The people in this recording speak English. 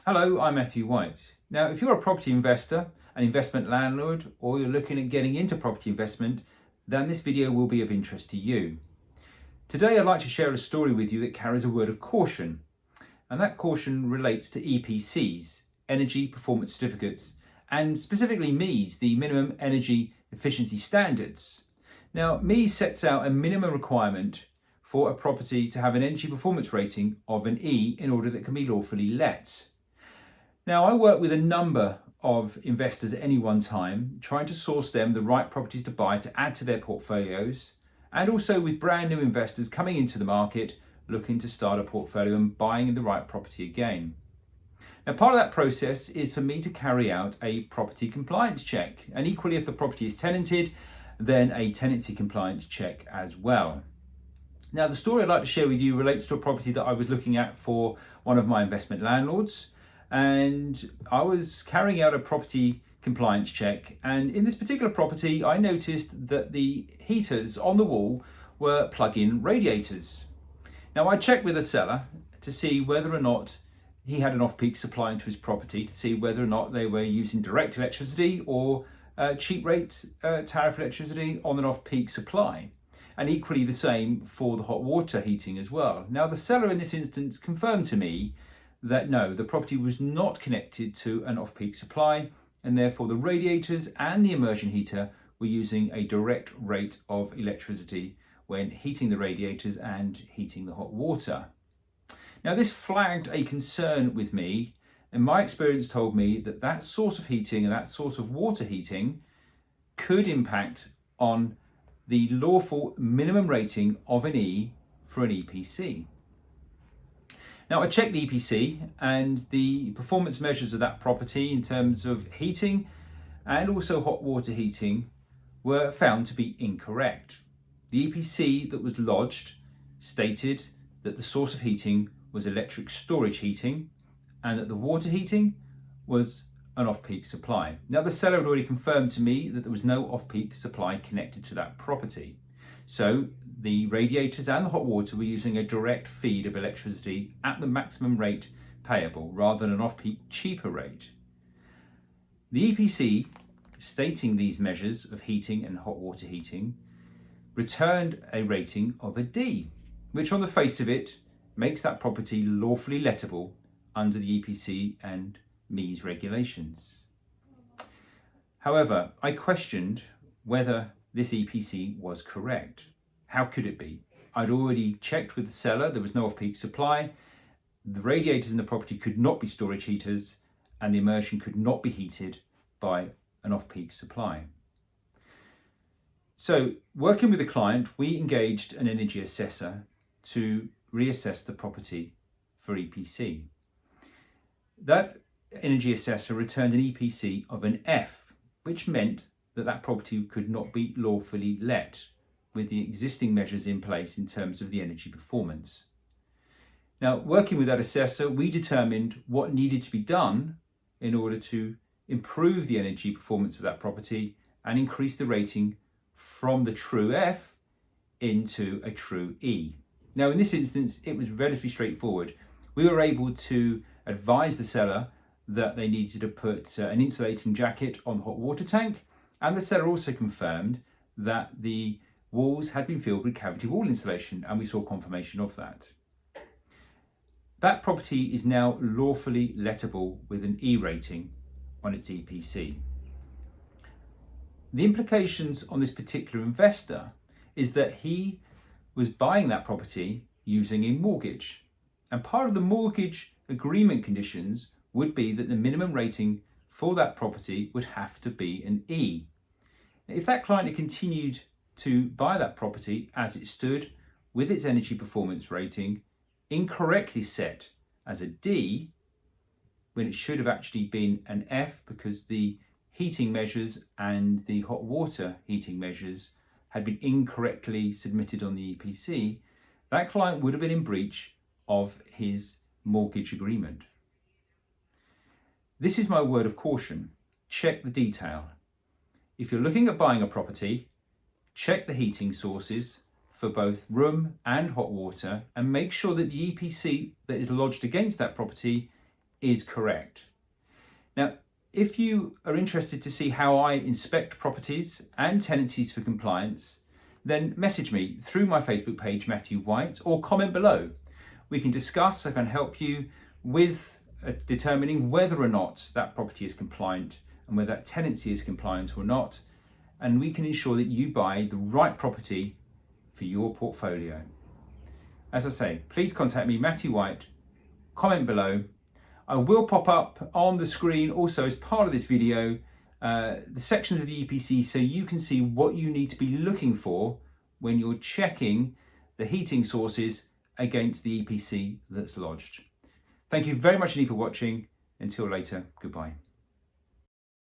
Hello, I'm Matthew White. Now, if you're a property investor, an investment landlord, or you're looking at getting into property investment, then this video will be of interest to you. Today, I'd like to share a story with you that carries a word of caution, and that caution relates to EPCs, Energy Performance Certificates, and specifically MEES, the Minimum Energy Efficiency Standards. Now, MEES sets out a minimum requirement for a property to have an energy performance rating of an E in order that it can be lawfully let. Now, I work with a number of investors at any one time, trying to source them the right properties to buy to add to their portfolios, and also with brand new investors coming into the market looking to start a portfolio and buying the right property again. Now, part of that process is for me to carry out a property compliance check, and equally, if the property is tenanted, then a tenancy compliance check as well. Now, the story I'd like to share with you relates to a property that I was looking at for one of my investment landlords. And I was carrying out a property compliance check, and in this particular property I noticed that the heaters on the wall were plug-in radiators. Now, I checked with the seller to see whether or not he had an off-peak supply into his property, to see whether or not they were using direct electricity or cheap rate tariff electricity on an off-peak supply, and equally the same for the hot water heating as well. Now, the seller in this instance confirmed to me that no, the property was not connected to an off-peak supply, and therefore the radiators and the immersion heater were using a direct rate of electricity when heating the radiators and heating the hot water. Now, this flagged a concern with me, and my experience told me that that source of heating and that source of water heating could impact on the lawful minimum rating of an E for an EPC. Now, I checked the EPC and the performance measures of that property in terms of heating and also hot water heating were found to be incorrect. The EPC that was lodged stated that the source of heating was electric storage heating and that the water heating was an off-peak supply. Now, the seller had already confirmed to me that there was no off-peak supply connected to that property. So the radiators and the hot water were using a direct feed of electricity at the maximum rate payable rather than an off-peak cheaper rate. The EPC, stating these measures of heating and hot water heating, returned a rating of a D, which on the face of it makes that property lawfully lettable under the EPC and MEES regulations. However, I questioned whether this EPC was correct. How could it be? I'd already checked with the seller, there was no off-peak supply, the radiators in the property could not be storage heaters, and the immersion could not be heated by an off-peak supply. So, working with the client, we engaged an energy assessor to reassess the property for EPC. That energy assessor returned an EPC of an F, which meant that that property could not be lawfully let with the existing measures in place in terms of the energy performance. Now, working with that assessor, we determined what needed to be done in order to improve the energy performance of that property and increase the rating from the true F into a true E. Now, in this instance, it was relatively straightforward. We were able to advise the seller that they needed to put an insulating jacket on the hot water tank, and the seller also confirmed that the walls had been filled with cavity wall insulation, and we saw confirmation of that. That property is now lawfully lettable with an E rating on its EPC. The implications on this particular investor is that he was buying that property using a mortgage, and part of the mortgage agreement conditions would be that the minimum rating for that property would have to be an E. If that client had continued to buy that property as it stood with its energy performance rating incorrectly set as a D, when it should have actually been an F because the heating measures and the hot water heating measures had been incorrectly submitted on the EPC, that client would have been in breach of his mortgage agreement. This is my word of caution. Check the detail. If you're looking at buying a property, check the heating sources for both room and hot water and make sure that the EPC that is lodged against that property is correct. Now, if you are interested to see how I inspect properties and tenancies for compliance, then message me through my Facebook page, Matthew White, or comment below. We can discuss, I can help you with determining whether or not that property is compliant and whether that tenancy is compliant or not. And we can ensure that you buy the right property for your portfolio. As I say, please contact me, Matthew White, comment below. I will pop up on the screen also as part of this video the sections of the EPC so you can see what you need to be looking for when you're checking the heating sources against the EPC that's lodged. Thank you very much indeed for watching. Until later, goodbye.